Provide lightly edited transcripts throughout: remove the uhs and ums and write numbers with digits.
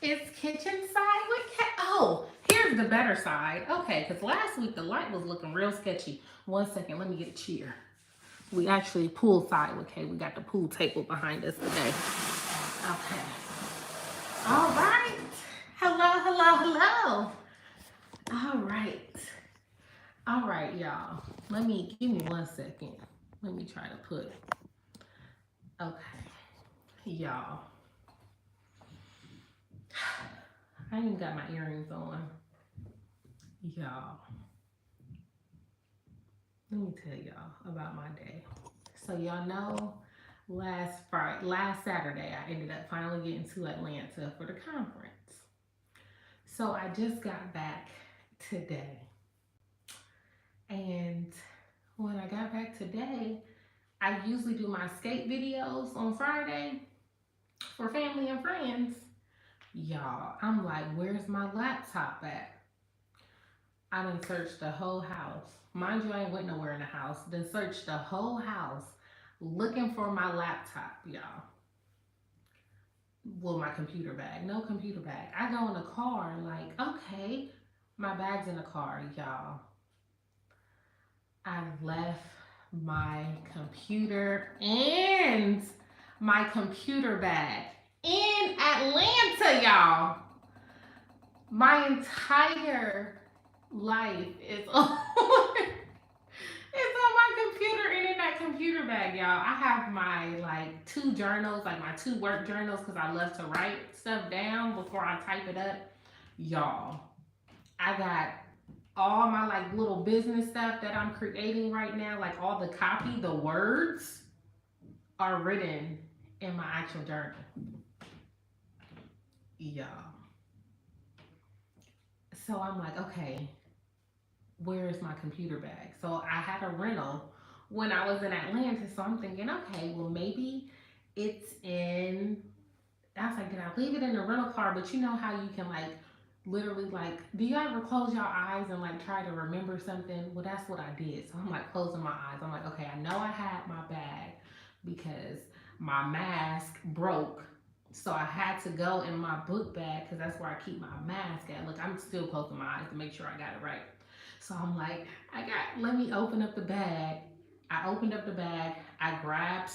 It's kitchen side with cat. Oh, here's the better side. Okay, because last week the light was looking real sketchy. One second, let me get a chair. We actually pool side with Kay. We got the pool table behind us today. Okay. All right. Hello, hello, hello. All right. All right, y'all. Give me 1 second. Let me try to put, okay. Y'all. I ain't got my earrings on. Y'all. Let me tell y'all about my day. So y'all know last Saturday, I ended up finally getting to Atlanta for the conference. So I just got back today. And when I got back today, I usually do my skate videos on Friday for family and friends. Y'all, I'm like, where's my laptop at? I done searched the whole house. Mind you, I ain't went nowhere in the house. Then searched the whole house looking for my laptop, y'all. Well, my computer bag. No computer bag. I go in the car, like, okay, my bag's in the car, y'all. I left my computer and my computer bag in Atlanta, y'all. My entire life is on it's on my computer and in that computer bag, y'all. I have my like two journals, like my two work journals, because I love to write stuff down before I type it up. Y'all, I got all my like little business stuff that I'm creating right now, like all the copy, the words are written in my actual journal. Y'all. So I'm like, okay, where is my computer bag? So I had a rental when I was in Atlanta. So I'm thinking, okay, well, maybe it's in. I was like, did I leave it in the rental car? But you know how you can like literally like, do you ever close your eyes and like try to remember something? Well, that's what I did. So I'm like closing my eyes. I'm like, okay, I know I had my bag because my mask broke. So I had to go in my book bag because that's where I keep my mask at. Look, I'm still closing my eyes to make sure I got it right. So I'm like, let me open up the bag. I opened up the bag. I grabbed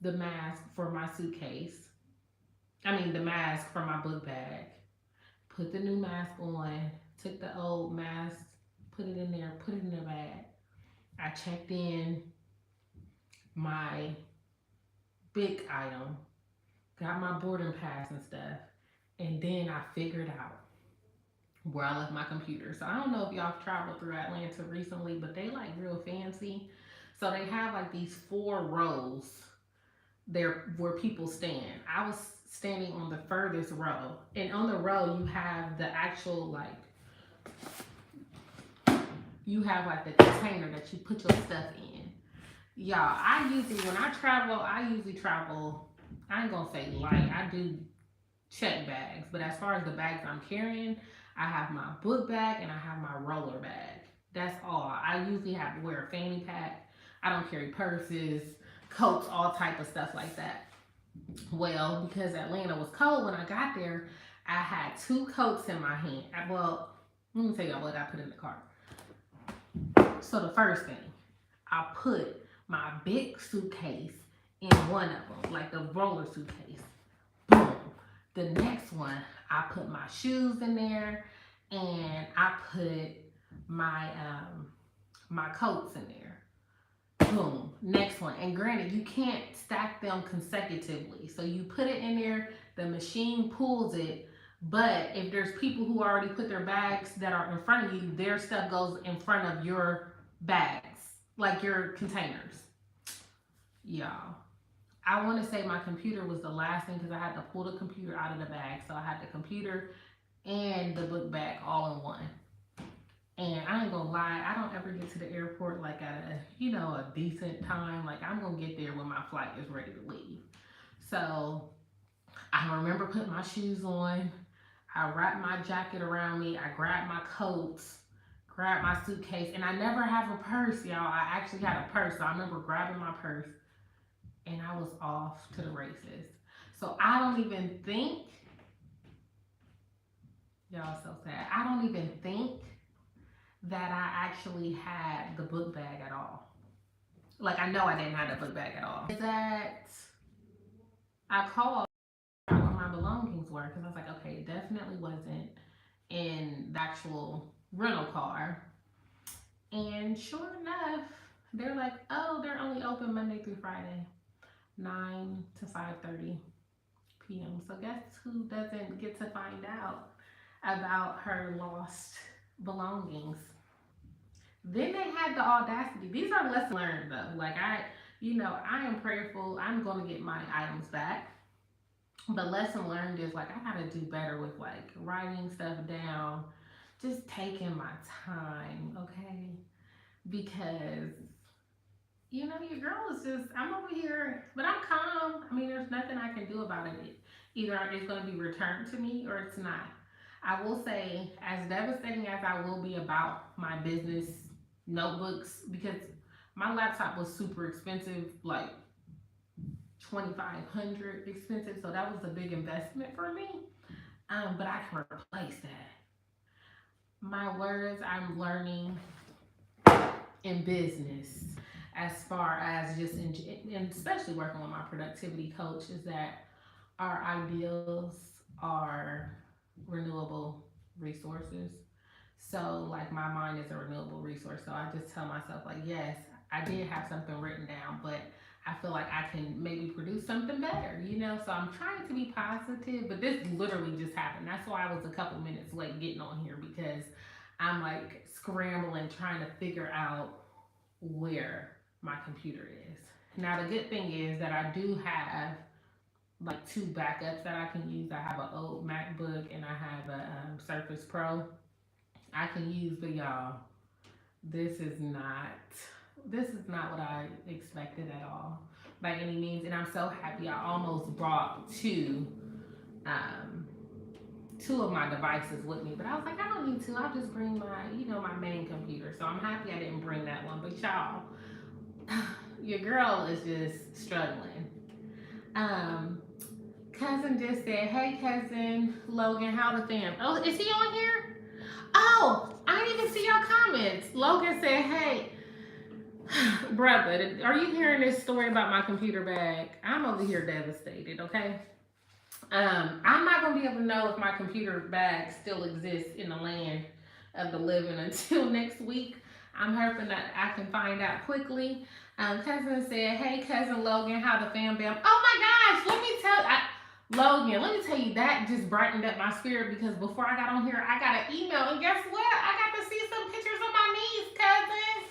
the mask for my suitcase. The mask for my book bag. Put the new mask on. Took the old mask, put it in there, put it in the bag. I checked in my big item, got my boarding pass and stuff, and then I figured out where I left my computer. So I don't know if y'all have traveled through Atlanta recently, but they like real fancy. So they have like these 4 rows there where people stand. I was standing on the furthest row, and on the row you have the actual like the container that you put your stuff in. Y'all, I usually travel. I ain't gonna say light. I do check bags, but as far as the bags I'm carrying, I have my book bag and I have my roller bag. That's all. I usually have to wear a fanny pack. I don't carry purses, coats, all type of stuff like that. Well, because Atlanta was cold when I got there, I had 2 coats in my hand. Well, let me tell y'all what I put in the cart. So the first thing, I put my big suitcase in one of them, like the roller suitcase. Boom. The next one, I put my shoes in there, and I put my coats in there. Boom. Next one. And granted, you can't stack them consecutively. So you put it in there, the machine pulls it. But if there's people who already put their bags that are in front of you, their stuff goes in front of your bags, like your containers. Y'all. I want to say my computer was the last thing because I had to pull the computer out of the bag. So I had the computer and the book bag all in one. And I ain't gonna lie, I don't ever get to the airport like at a decent time. Like I'm gonna get there when my flight is ready to leave. So I remember putting my shoes on. I wrapped my jacket around me. I grabbed my coats, grabbed my suitcase, and I never have a purse, y'all. I actually had a purse. So I remember grabbing my purse and I was off to the races. So I don't even think Y'all so sad. I don't even think that I actually had the book bag at all. Like, I know I didn't have the book bag at all. Is that I called where my belongings were because I was like, okay, it definitely wasn't in the actual rental car. And sure enough, they're like, oh, they're only open Monday through Friday, 9 to 5:30 p.m. So guess who doesn't get to find out about her lost belongings? Then they had the audacity. These are lessons learned though. Like I am prayerful. I'm going to get my items back. But lesson learned is like I gotta do better with like writing stuff down, just taking my time, okay? Because your girl is just I'm over here, but I'm calm. I mean, there's nothing I can do about it. Either it's gonna be returned to me or it's not. I will say, as devastating as I will be about my business notebooks, because my laptop was super expensive, like 2,500 expensive, so that was a big investment for me. But I can replace that. My words I'm learning in business, as far as just and especially working with my productivity coach, is that our ideals are renewable resources. So like my mind is a renewable resource. So I just tell myself like, yes, I did have something written down, but I feel like I can maybe produce something better. So I'm trying to be positive, but this literally just happened. That's why I was a couple minutes late getting on here because I'm like scrambling trying to figure out where my computer is. Now the good thing is that I do have like two backups that I can use. I have an old MacBook and I have a Surface Pro I can use, but y'all, this is not this is not what I expected at all by any means, and I'm so happy. I almost brought um, two of my devices with me, but I was like, I don't need to. I'll just bring my main computer. So I'm happy I didn't bring that one. But y'all, your girl is just struggling. Um, Cousin just said, "Hey, cousin Logan, how the fam? Oh, is he on here? Oh, I didn't even see your comments. Logan said, hey, brother, are you hearing this story about my computer bag? I'm over here devastated, okay? I'm not gonna be able to know if my computer bag still exists in the land of the living until next week. I'm hoping that I can find out quickly. Cousin said, hey, cousin Logan, how the fam bam? Oh my gosh, Logan, let me tell you, that just brightened up my spirit because before I got on here, I got an email, and guess what? I got to see some pictures of my niece, cousin.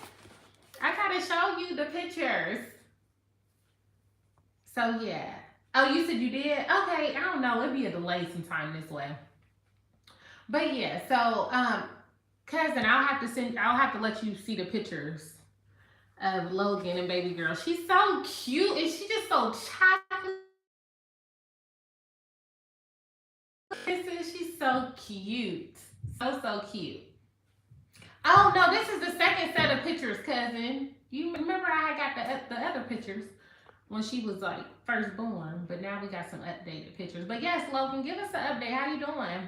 I gotta show you the pictures. So yeah. Oh, you said you did? Okay, I don't know. It'd be a delay sometime this way. But yeah, so cousin, I'll have to let you see the pictures of Logan and baby girl. She's so cute and she just so chocolate. She's so cute. So cute. Oh no, this is the second set of pictures, cousin. You remember I got the other pictures when she was like first born, but now we got some updated pictures. But yes, Logan, give us an update. How you doing?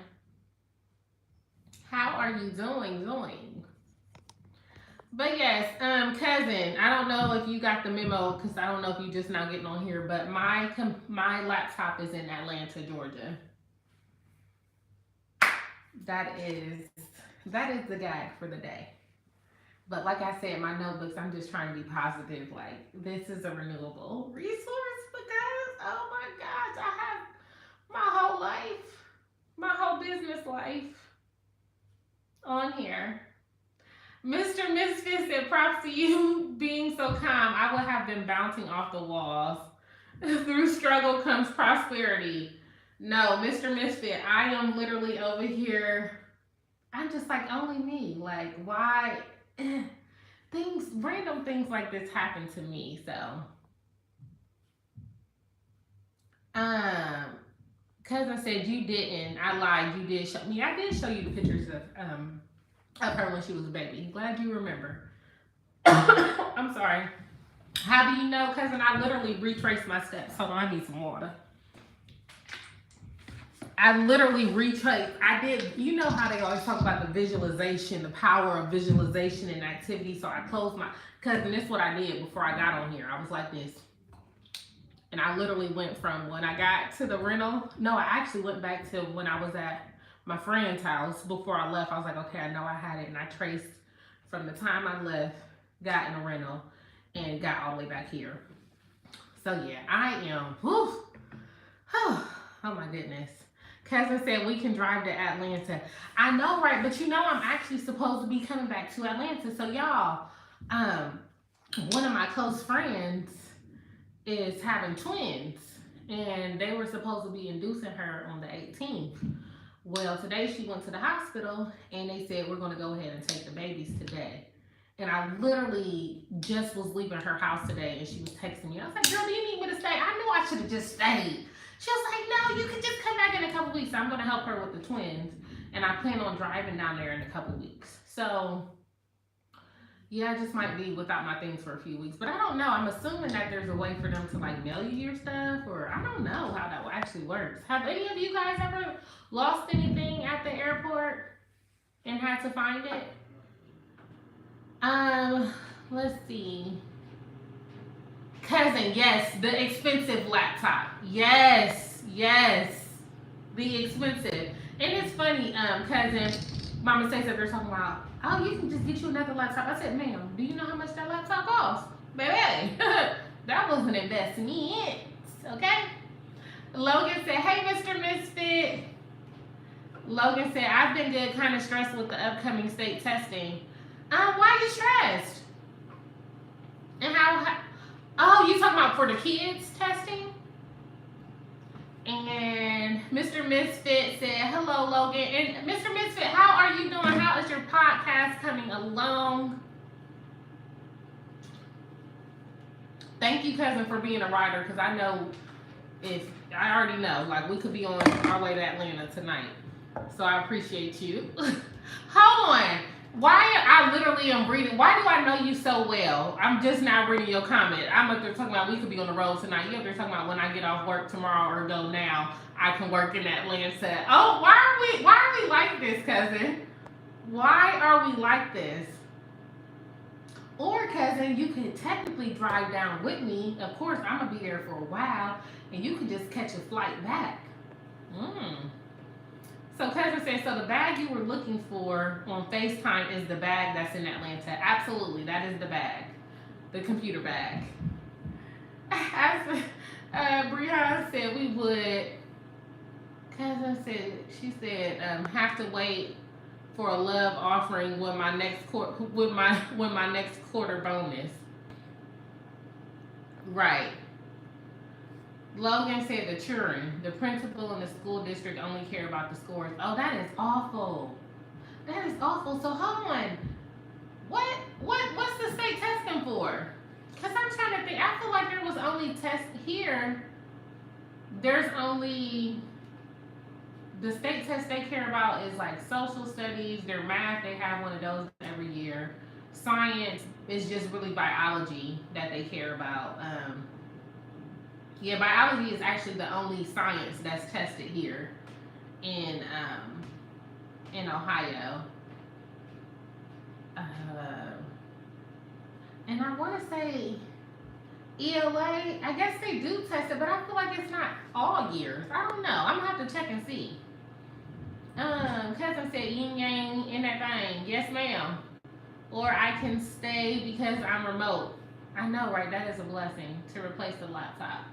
How are you doing? But yes, cousin, I don't know if you got the memo because I don't know if you just now getting on here, but my laptop is in Atlanta, Georgia. That is the gag for the day. But like I said, my notebooks, I'm just trying to be positive. Like, this is a renewable resource because, oh my gosh, I have my whole business life on here. Mr. Misfit said, props to you being so calm. I would have been bouncing off the walls. Through struggle comes prosperity. No, Mr. Misfit, I am literally over here. I'm just like, only me. Like, why? Random things like this happen to me. So, cousin said you didn't. I lied. You did show me. I did show you the pictures of her when she was a baby. Glad you remember. I'm sorry. How do you know, cousin? I literally retraced my steps. Hold on, I need some water. I literally retraced. I did, you know how they always talk about the visualization, the power of visualization and activity. So I closed my, cousin, this is what I did before I got on here. I was like this. And I literally went from when I got to the rental. No, I actually went back to when I was at my friend's house before I left. I was like, okay, I know I had it. And I traced from the time I left, got in a rental, and got all the way back here. So yeah, I am, whew, oh my goodness. Cousin said we can drive to Atlanta. I know, right? But you know, I'm actually supposed to be coming back to Atlanta. So y'all, one of my close friends is having twins, and they were supposed to be inducing her on the 18th. Well, today she went to the hospital, and they said we're going to go ahead and take the babies today. And I literally just was leaving her house today, and she was texting me. I was like, girl, do you need me to stay? I knew I should have just stayed. She was like, no, you could just come back in a couple weeks. I'm going to help her with the twins, and I plan on driving down there in a couple weeks. So, yeah, I just might be without my things for a few weeks. But I don't know. I'm assuming that there's a way for them to, like, mail you your stuff, or I don't know how that actually works. Have any of you guys ever lost anything at the airport and had to find it? Let's see. Cousin, yes, the expensive laptop. Yes, the expensive. And it's funny, cousin, Mama says that they're talking about, oh, you can just get you another laptop. I said, ma'am, do you know how much that laptop costs? Baby, that was an investment, okay? Logan said, hey, Mr. Misfit. Logan said, I've been good, kind of stressed with the upcoming state testing. Why are you stressed? And how oh, you talking about for the kids testing? And Mr. Misfit said, hello, Logan. And Mr. Misfit, how are you doing? How is your podcast coming along? Thank you, cousin, for being a writer, because I know I already know, like, we could be on our way to Atlanta tonight. So I appreciate you. Hold on. I literally am reading. Why do I know you so well? I'm just now reading your comment. I'm up there talking about we could be on the road tonight. You up there talking about when I get off work tomorrow or go now, I can work in Atlanta. Oh, why are we like this, cousin? Why are we like this? Or, cousin, you could technically drive down with me. Of course, I'm going to be there for a while, and you could just catch a flight back. So cousin said, so the bag you were looking for on FaceTime is the bag that's in Atlanta. Absolutely, that is the bag. The computer bag. Brianna said we would, cousin said, she said, have to wait for a love offering with my next quarter bonus. Right. Logan said the children, the principal and the school district only care about the scores. Oh, that is awful. That is awful. So hold on. What's the state testing for? Because I'm trying to think. I feel like there was only test here. There's only the state test they care about is like social studies, their math, they have one of those every year. Science is just really biology that they care about. Yeah, biology is actually the only science that's tested here in Ohio. And I want to say ELA, I guess they do test it, but I feel like it's not all years. I don't know. I'm going to have to check and see. Cousin said yin yang in that thing. Yes, ma'am. Or I can stay because I'm remote. I know, right? That is a blessing to replace the laptop.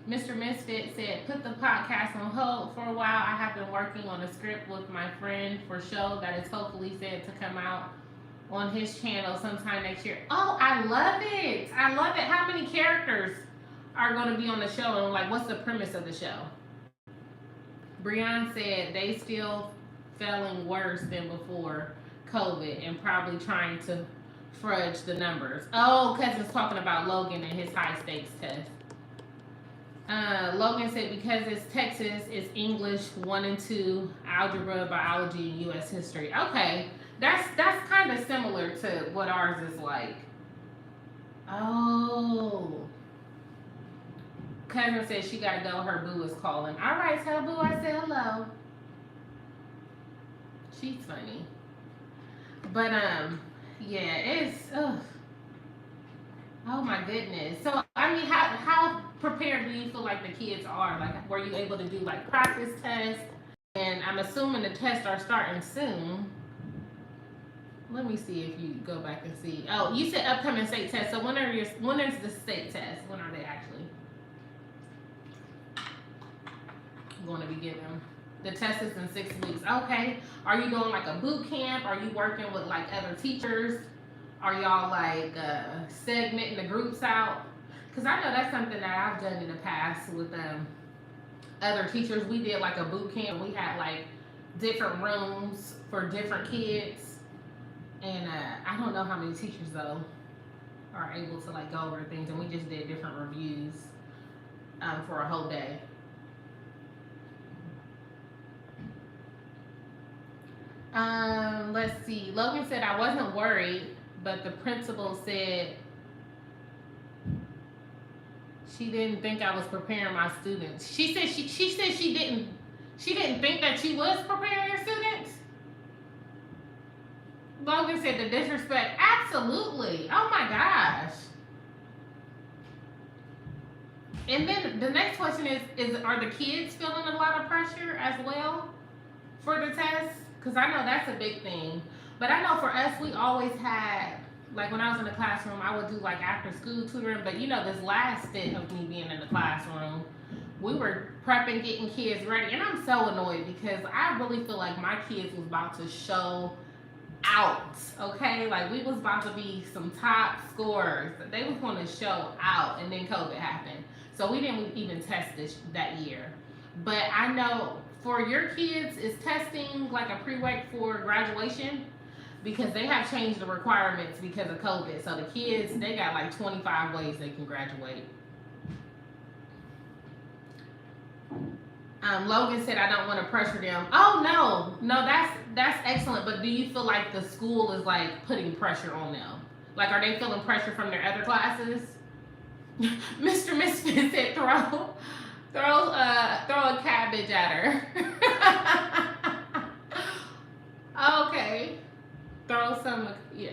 Mr. Misfit said, put the podcast on hold for a while. I have been working on a script with my friend for a show that is hopefully said to come out on his channel sometime next year. Oh, I love it. I love it. How many characters are going to be on the show? And like, what's the premise of the show? Breon said they still feeling worse than before COVID and probably trying to fudge the numbers. Oh, cousin's talking about Logan and his high stakes test. Logan said because it's Texas, it's English 1 and 2, algebra, biology, and U.S. history. Okay, that's kind of similar to what ours is like. Oh, Cousin said she gotta go. Her boo is calling. All right, tell boo I said hello. She's funny, but yeah, it's oh my goodness. So I mean, how prepared do you feel like the kids are? Like, were you able to do like practice tests? And I'm assuming the tests are starting soon. Let me see if you go back and see. Oh, you said upcoming state tests. So when is the state test? When are they actually going to be given? The test is in 6 weeks. Okay. Are you doing like a boot camp? Are you working with like other teachers? Are y'all like segmenting the groups out? Because I know that's something that I've done in the past with other teachers. We did like a boot camp. We had like different rooms for different kids. And I don't know how many teachers though are able to like go over things, and we just did different reviews for a whole day. Let's see. Logan said I wasn't worried, but the principal said she didn't think I was preparing my students. She said she didn't think that she was preparing your students. Logan said the disrespect. Absolutely. Oh my gosh. And then the next question is are the kids feeling a lot of pressure as well for the test? Because I know that's a big thing. But I know for us, we always had, like when I was in the classroom, I would do like after school tutoring. But you know, this last stint of me being in the classroom, we were prepping, getting kids ready. And I'm so annoyed because I really feel like my kids was about to show out, okay? Like we was about to be some top scorers. They was going to show out, and then COVID happened. So we didn't even test that year. But I know for your kids, is testing like a prereq for graduation? Because they have changed the requirements because of COVID. So the kids, they got like 25 ways they can graduate. Logan said I don't want to pressure them. Oh no, that's excellent. But do you feel like the school is like putting pressure on them? Like, are they feeling pressure from their other classes? Mr. Misfit said throw a cabbage at her. Okay, throw some, yeah.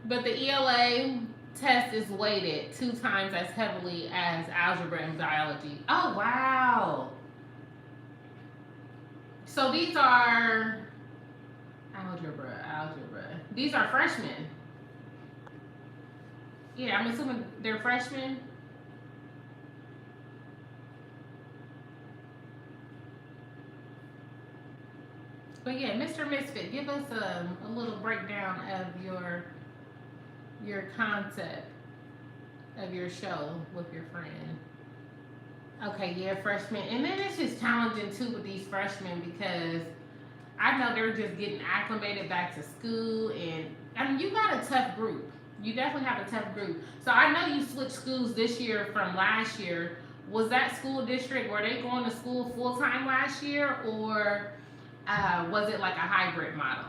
But the ELA test is weighted 2 times as heavily as algebra and biology. Oh wow. So these are algebra. These are freshmen. Yeah, I'm assuming they're freshmen. But yeah, Mr. Misfit, give us a little breakdown of your concept of your show with your friend. Okay, yeah, freshmen. And then it's just challenging too with these freshmen because I know they're just getting acclimated back to school. And I mean, you got a tough group. You definitely have a tough group. So I know you switched schools this year from last year. Was that school district, were they going to school full time last year, or was it like a hybrid model?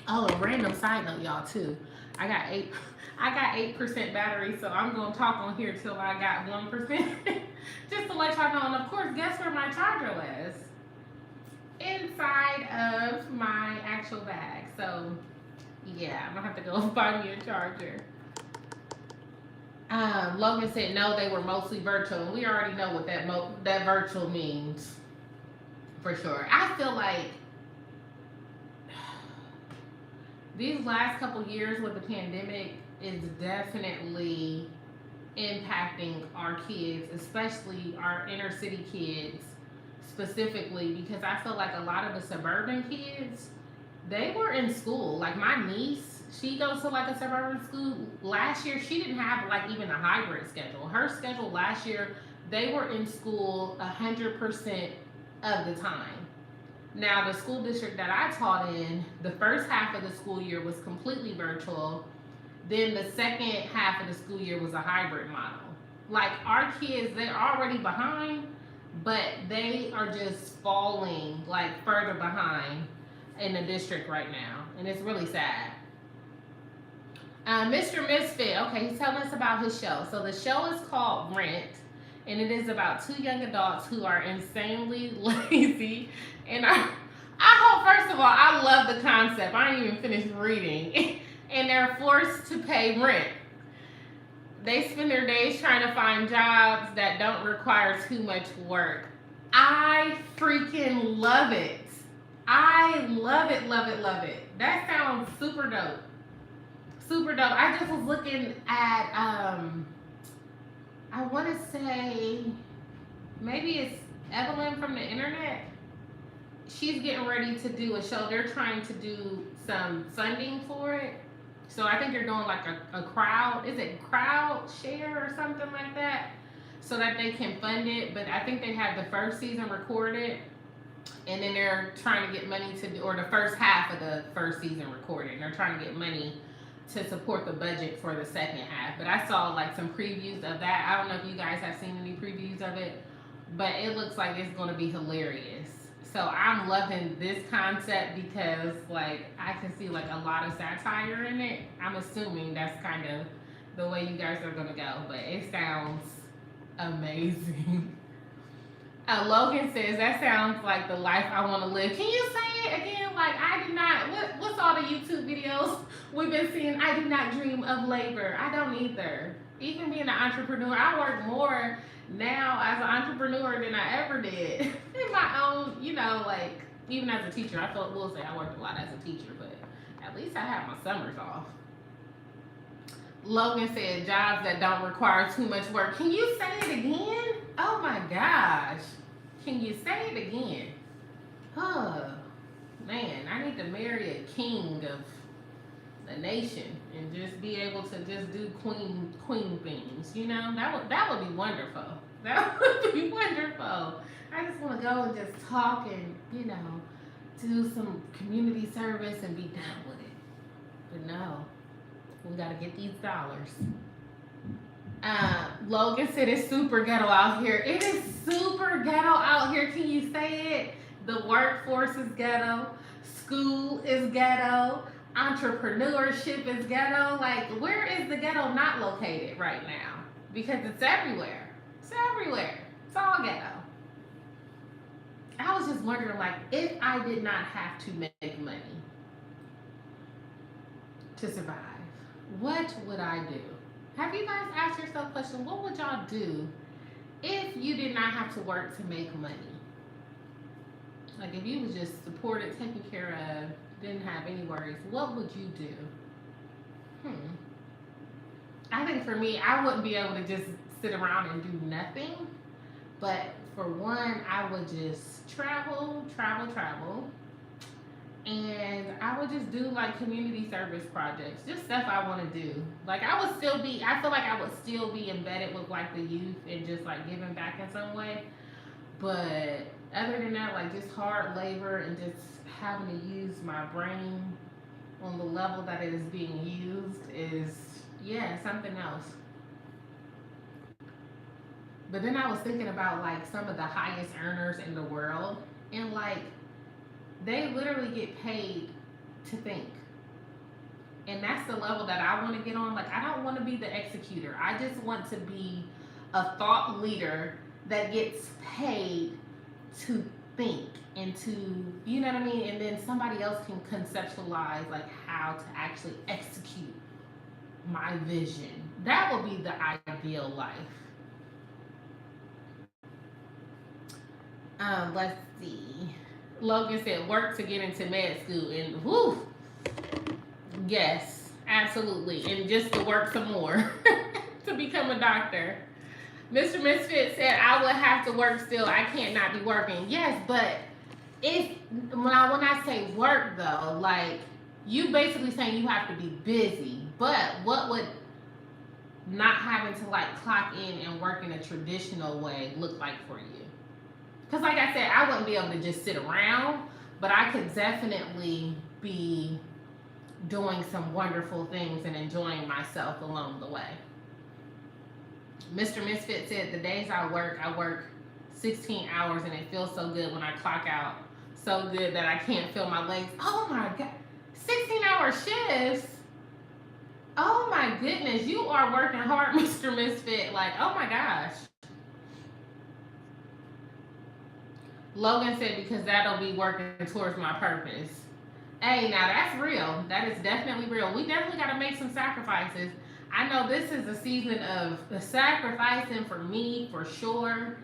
Oh, a random side note, y'all, too. I got 8% battery, so I'm gonna talk on here till I got 1%. Just to let y'all know. And of course, guess where my charger was? Inside of my actual bag. So yeah, I'm gonna have to go find me a charger. Logan said no, they were mostly virtual, and we already know what that virtual means for sure. I feel like these last couple years with the pandemic is definitely impacting our kids, especially our inner city kids specifically, because I feel like a lot of the suburban kids, they were in school. Like my niece, she goes to like a suburban school. Last year, she didn't have like even a hybrid schedule. Her schedule last year, they were in school 100% of the time. Now, the school district that I taught in, the first half of the school year was completely virtual. Then the second half of the school year was a hybrid model. Like our kids, they're already behind, but they are just falling like further behind in the district right now. and it's really sad. Mr. Misfit, okay, he's telling us about his show. So the show is called Rent, and it is about two young adults who are insanely lazy. And I hope, first of all, I love the concept. I ain't even finished reading. And they're forced to pay rent. They spend their days trying to find jobs that don't require too much work. I freaking love it. I love it, love it, love it. That sounds super dope. Super dope. I just was looking at I want to say maybe it's Evelyn from the internet. She's getting ready to do a show. They're trying to do some funding for it. So I think they're doing like a crowd. Is it crowd share or something like that? So that they can fund it. But I think they have the first season recorded. And then they're trying to get money to do, or the first half of the first season recorded. And they're trying to get money to support the budget for the second half. But I saw like some previews of that. I don't know if you guys have seen any previews of it, but it looks like it's going to be hilarious. So I'm loving this concept because like I can see like a lot of satire in it. I'm assuming that's kind of the way you guys are going to go, but it sounds amazing. Logan says, that sounds like the life I want to live. Can you say it again? Like, I do not, what's all the YouTube videos we've been seeing? I do not dream of labor. I don't either. Even being an entrepreneur, I work more now as an entrepreneur than I ever did in my own, you know, like, even as a teacher. I will say I worked a lot as a teacher, but at least I have my summers off. Logan said, jobs that don't require too much work. Can you say it again? Oh my gosh. Can you say it again? Oh, man, I need to marry a king of the nation and just be able to just do queen things, you know? That would be wonderful. That would be wonderful. I just want to go and just talk and, you know, do some community service and be done with it. But no, we got to get these dollars. Logan said it's super ghetto out here. It is super ghetto out here. Can you say it? The workforce is ghetto. School is ghetto. Entrepreneurship is ghetto. Like, where is the ghetto not located right now? Because it's everywhere. It's everywhere. It's all ghetto. I was just wondering, like, if I did not have to make money to survive, what would I do? Have you guys asked yourself a question, what would y'all do if you did not have to work to make money? Like if you was just supported, taken care of, didn't have any worries, what would you do? I think for me, I wouldn't be able to just sit around and do nothing. But for one, I would just travel. And I would just do like community service projects, just stuff I want to do. Like I feel like I would still be embedded with like the youth and just like giving back in some way. But other than that, like just hard labor and just having to use my brain on the level that it is being used is, yeah, something else. But then I was thinking about like some of the highest earners in the world, and like they literally get paid to think. And that's the level that I want to get on. Like, I don't want to be the executor. I just want to be a thought leader that gets paid to think and to, you know what I mean? And then somebody else can conceptualize like how to actually execute my vision. That would be the ideal life. Let's see. Logan said work to get into med school, and whoo, yes, absolutely, and just to work some more to become a doctor. Mr. Misfit said I would have to work still. I can't not be working. Yes, but when I say work though, like you basically saying you have to be busy. But what would not having to like clock in and work in a traditional way look like for you? Because like I said, I wouldn't be able to just sit around, but I could definitely be doing some wonderful things and enjoying myself along the way. Mr. Misfit said the days I work 16 hours and it feels so good when I clock out. So good that I can't feel my legs. Oh my God. 16-hour shifts. Oh my goodness, you are working hard, Mr. Misfit. Like, oh my gosh. Logan said because that'll be working towards my purpose. Hey, now that's real. That is definitely real. We definitely got to make some sacrifices. I know this is a season of the sacrificing for me, for sure.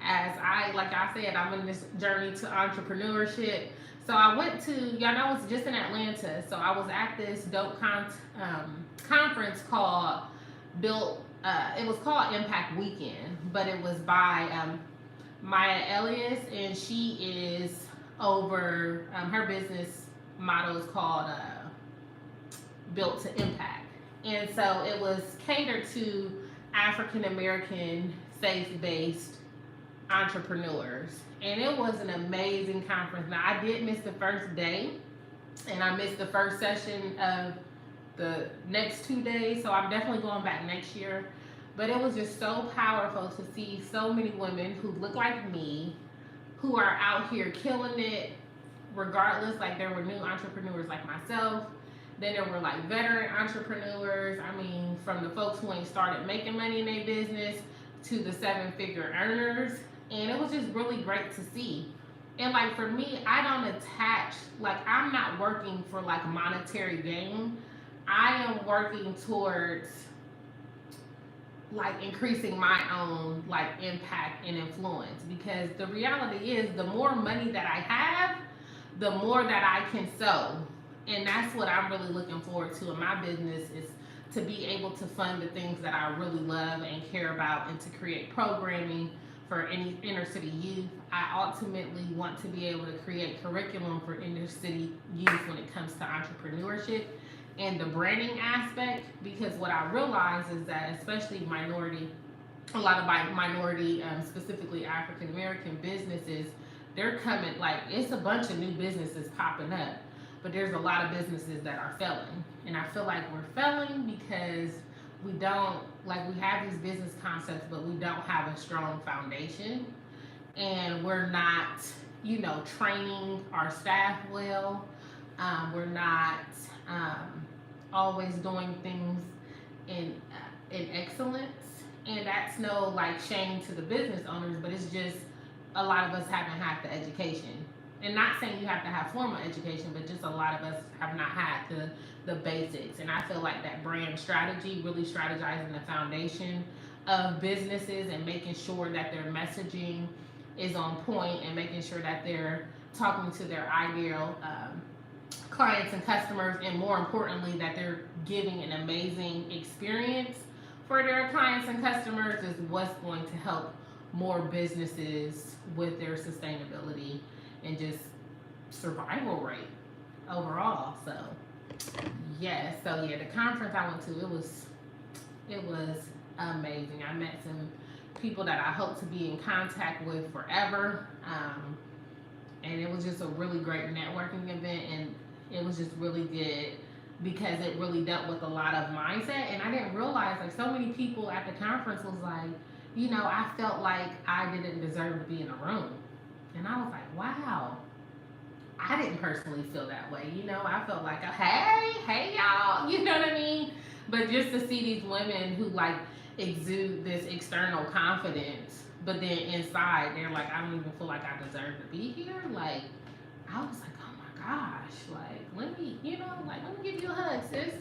As like I said, I'm in this journey to entrepreneurship. So I went to, y'all know I was just in Atlanta. So I was at this dope conference called it was called Impact Weekend, but it was by Maya Elias, and she is over her business motto is called Built to Impact. And so it was catered to African American faith based entrepreneurs. And it was an amazing conference. Now, I did miss the first day, and I missed the first session of the next 2 days, so I'm definitely going back next year. But it was just so powerful to see so many women who look like me, who are out here killing it, regardless. Like, there were new entrepreneurs like myself. Then there were like veteran entrepreneurs. I mean, from the folks who ain't started making money in their business to the 7-figure earners. And it was just really great to see. And like for me, I don't attach, like I'm not working for like monetary gain. I am working towards like increasing my own like impact and influence, because the reality is the more money that I have, the more that I can sow. And that's what I'm really looking forward to in my business, is to be able to fund the things that I really love and care about, and to create programming for any inner city youth. I ultimately want to be able to create curriculum for inner city youth when it comes to entrepreneurship and the branding aspect, because what I realize is that especially a lot of minority, specifically African American businesses, they're coming, like it's a bunch of new businesses popping up, but there's a lot of businesses that are failing. And I feel like we're failing because we don't, like we have these business concepts, but we don't have a strong foundation, and we're not, training our staff well. We're not always doing things in excellence, and that's no like shame to the business owners, but it's just a lot of us haven't had the education. And not saying you have to have formal education, but just a lot of us have not had the basics. And I feel like that brand strategy, really strategizing the foundation of businesses and making sure that their messaging is on point, and making sure that they're talking to their ideal clients and customers, and more importantly, that they're giving an amazing experience for their clients and customers, is what's going to help more businesses with their sustainability and just survival rate overall. So yes, the conference I went to, it was amazing. I met some people that I hope to be in contact with forever, and it was just a really great networking event, and it was just really good because it really dealt with a lot of mindset. And I didn't realize, like, so many people at the conference was like, I felt like I didn't deserve to be in a room. And I was like, wow, I didn't personally feel that way. I felt like, hey, y'all, you know what I mean? But just to see these women who like exude this external confidence, but then inside they're like, I don't even feel like I deserve to be here. Like, I was like, oh my gosh, like, let me give you a hug, sis.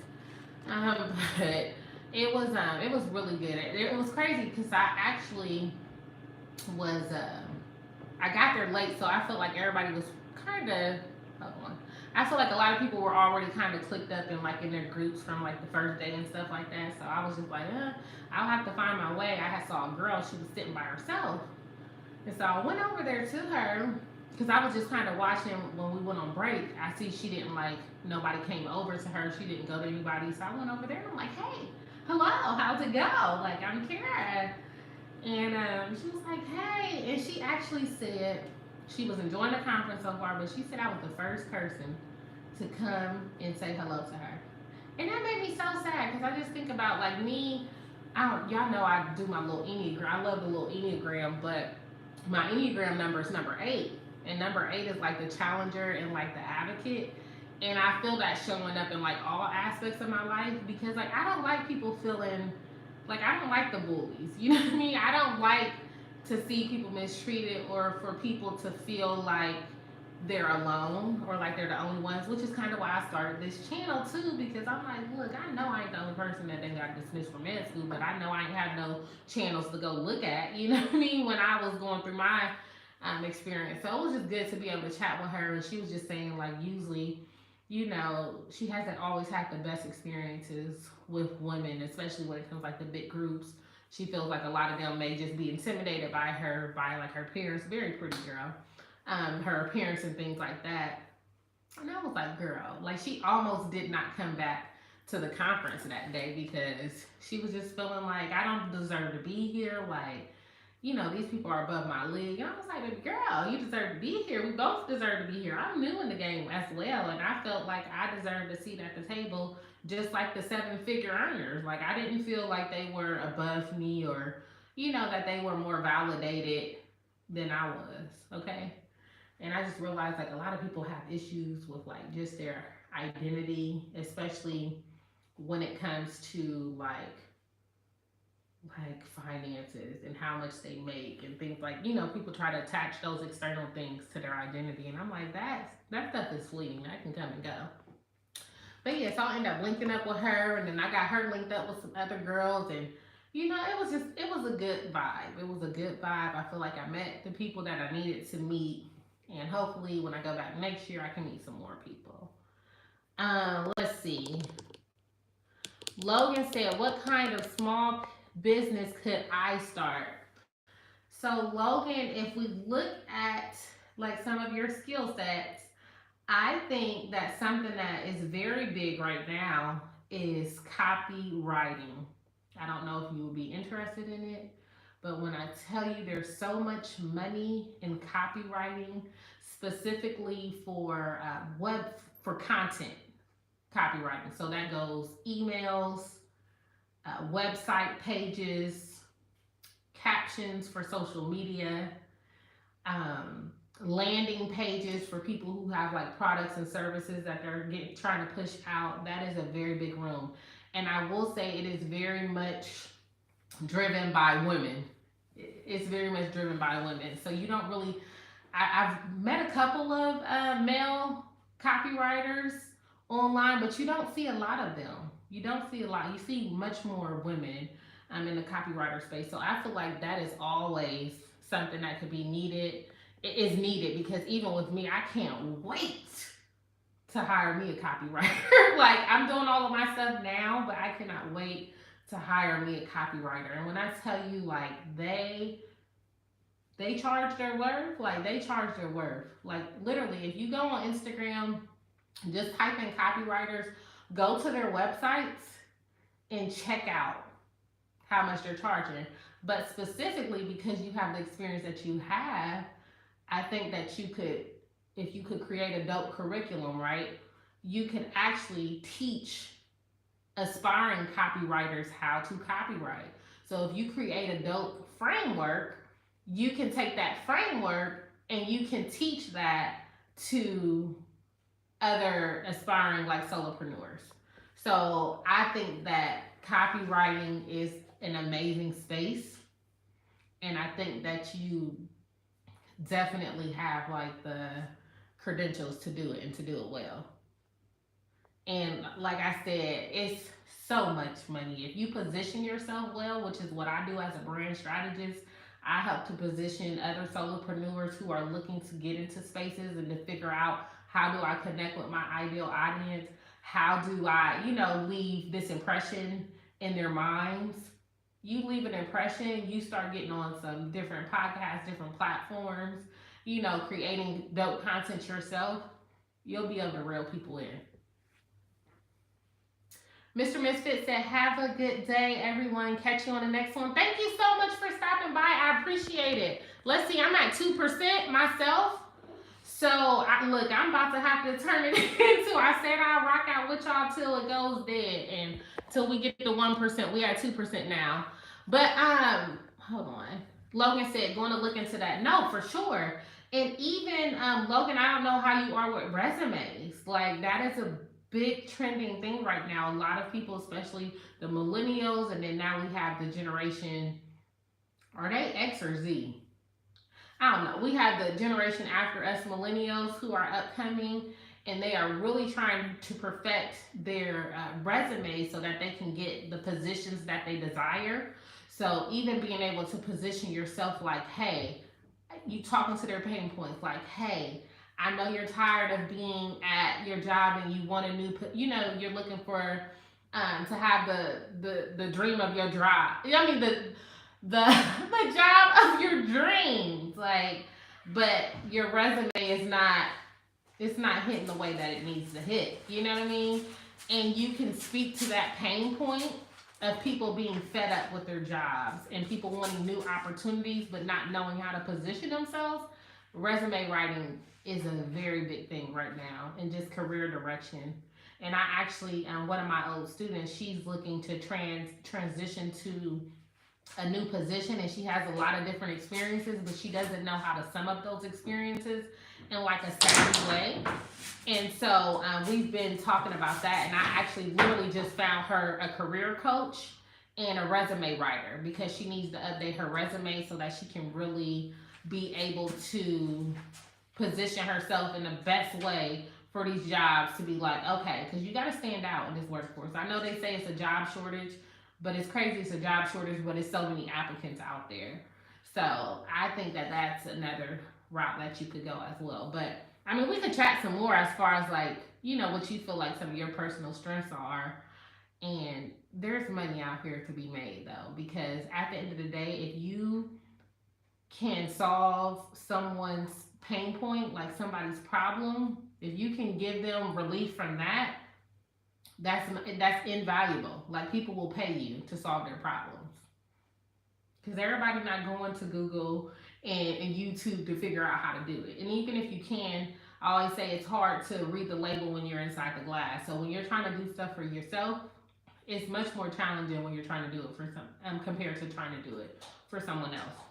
But it was really good. It was crazy because I actually was, I got there late, so I felt like everybody was kind of, hold on. I feel like a lot of people were already kind of clicked up in their groups from like the first day and stuff like that. So I was just like, I'll have to find my way. I saw a girl, she was sitting by herself. And so I went over there to her because I was just kind of watching when we went on break. I see she didn't nobody came over to her. She didn't go to anybody. So I went over there and I'm like, hey, hello, how's it go? Like, I'm Kara. And she was like, hey, and she actually said she was enjoying the conference so far, but she said I was the first person to come and say hello to her. And that made me so sad because I just think about like me, y'all know I do my little Enneagram. I love the little Enneagram, but my Enneagram number is number 8. And number 8 is like the challenger and like the advocate. And I feel that showing up in like all aspects of my life because like I don't like people feeling like I don't like the bullies. You know what I mean? I don't like to see people mistreated or for people to feel like they're alone or like they're the only ones, which is kind of why I started this channel too, because I'm like, look, I know I ain't the only person that then got dismissed from med school, but I know I ain't have no channels to go look at, you know what I mean, when I was going through my experience. So it was just good to be able to chat with her, and she was just saying, like, usually, you know, she hasn't always had the best experiences with women, especially when it comes like the big groups. She feels like a lot of them may just be intimidated by her, by like her parents, very pretty girl, her appearance and things like that. And I was like, girl, like she almost did not come back to the conference that day because she was just feeling like I don't deserve to be here. Like, you know, these people are above my league. And I was like, baby girl, you deserve to be here. We both deserve to be here. I'm new in the game as well. And I felt like I deserved a seat at the table just like the 7-figure earners. Like, I didn't feel like they were above me or, you know, that they were more validated than I was. Okay. And I just realized like a lot of people have issues with like just their identity, especially when it comes to like finances and how much they make and things like, you know, people try to attach those external things to their identity, and I'm like, that stuff is fleeting, that can come and go. But yeah, so I ended up linking up with her, and then I got her linked up with some other girls, and you know, it was a good vibe. It was a good vibe. I feel like I met the people that I needed to meet, and hopefully when I go back next year I can meet some more people. Let's see. Logan said, what kind of small business could I start? So, Logan, if we look at like some of your skill sets, I think that something that is very big right now is copywriting. I don't know if you would be interested in it, but when I tell you there's so much money in copywriting, specifically for web for content copywriting. So that goes emails, website pages, captions for social media, landing pages for people who have like products and services that trying to push out. That is a very big room. And I will say it is very much driven by women. It's very much driven by women. So you don't really, I've met a couple of male copywriters online, but you don't see a lot of them. You don't see a lot. You see much more women in the copywriter space. So I feel like that is always something that could be needed. It is needed because even with me, I can't wait to hire me a copywriter. Like I'm doing all of my stuff now, but I cannot wait to hire me a copywriter. And when I tell you, like they charge their worth, like they charge their worth. Like literally, if you go on Instagram, just type in copywriters, go to their websites and check out how much they're charging. But specifically because you have the experience that you have, I think that you could, if you could create a dope curriculum, right? You could actually teach aspiring copywriters how to copyright. So if you create a dope framework, you can take that framework and you can teach that to other aspiring like solopreneurs. So I think that copywriting is an amazing space, and I think that you definitely have like the credentials to do it and to do it well. And like I said, it's so much money. If you position yourself well, which is what I do as a brand strategist, I help to position other solopreneurs who are looking to get into spaces and to figure out how do I connect with my ideal audience? How do I, you know, leave this impression in their minds? You leave an impression, you start getting on some different podcasts, different platforms, you know, creating dope content yourself, you'll be able to reel people in. Mr. Misfit said, have a good day, everyone. Catch you on the next one. Thank you so much for stopping by. I appreciate it. Let's see, I'm at 2% myself. So, look, I'm about to have to turn it into, I said I'll rock out with y'all till it goes dead. And till we get to 1%. We are at 2% now. But, hold on. Logan said, going to look into that. No, for sure. And even Logan, I don't know how you are with resumes. Like that is a big trending thing right now. A lot of people, especially the millennials, and then now we have the generation. Are they X or Z? I don't know. We have the generation after us, millennials, who are upcoming, and they are really trying to perfect their resume so that they can get the positions that they desire. So even being able to position yourself like, hey, you talking to their pain points, like, hey, I know you're tired of being at your job and you want a new, you're looking for to have the dream of your drive. I mean the the job of your dreams, like, but your resume is not, it's not hitting the way that it needs to hit. You know what I mean? And you can speak to that pain point of people being fed up with their jobs and people wanting new opportunities but not knowing how to position themselves. Resume writing is a very big thing right now, and just career direction. And I actually, one of my old students, she's looking to transition to a new position, and she has a lot of different experiences, but she doesn't know how to sum up those experiences in like a savvy way. And so we've been talking about that, and I actually literally just found her a career coach and a resume writer because she needs to update her resume so that she can really be able to position herself in the best way for these jobs to be like, okay, because you got to stand out in this workforce. I know they say it's a job shortage, but it's crazy. It's a job shortage, but it's so many applicants out there. So I think that that's another route that you could go as well. But I mean, we could chat some more as far as like, what you feel like some of your personal strengths are. And there's money out here to be made though, because at the end of the day, if you can solve someone's pain point, like somebody's problem, if you can give them relief from that, that's invaluable. Like people will pay you to solve their problems because everybody's not going to Google and YouTube to figure out how to do it. And even if you can, I always say it's hard to read the label when you're inside the glass. So when you're trying to do stuff for yourself, it's much more challenging when you're trying to do it for some compared to trying to do it for someone else.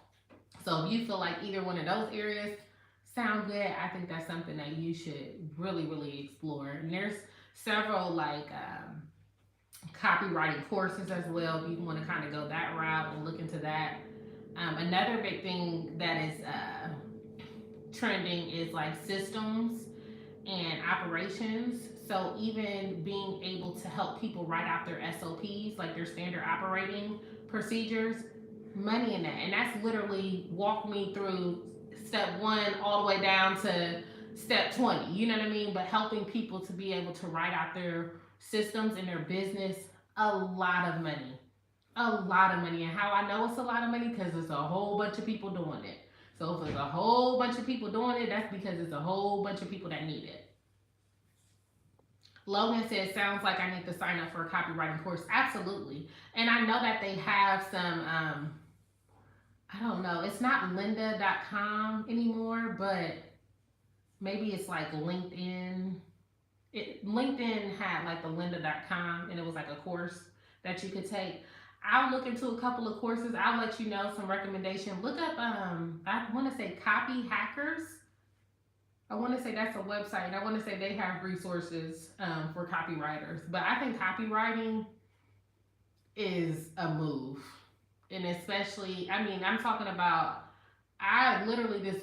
So if you feel like either one of those areas sound good, I think that's something that you should really, really explore. And there's several like copywriting courses as well if you want to kind of go that route and look into that. Another big thing that is trending is like systems and operations. So even being able to help people write out their SOPs, like their standard operating procedures, money in that. And that's literally walk me through step one all the way down to step 20. You know what I mean? But helping people to be able to write out their systems in their business, a lot of money. A lot of money. And how I know it's a lot of money? Because there's a whole bunch of people doing it. So if there's a whole bunch of people doing it, that's because it's a whole bunch of people that need it. Logan says, sounds like I need to sign up for a copywriting course. Absolutely. And I know that they have some, I don't know, it's not lynda.com anymore, but maybe it's like LinkedIn. LinkedIn had like the lynda.com, and it was like a course that you could take. I'll look into a couple of courses. I'll let you know some recommendation. Look up, I want to say Copy Hackers. I want to say that's a website. I want to say they have resources for copywriters. But I think copywriting is a move. And especially, I mean, I'm talking about, I literally this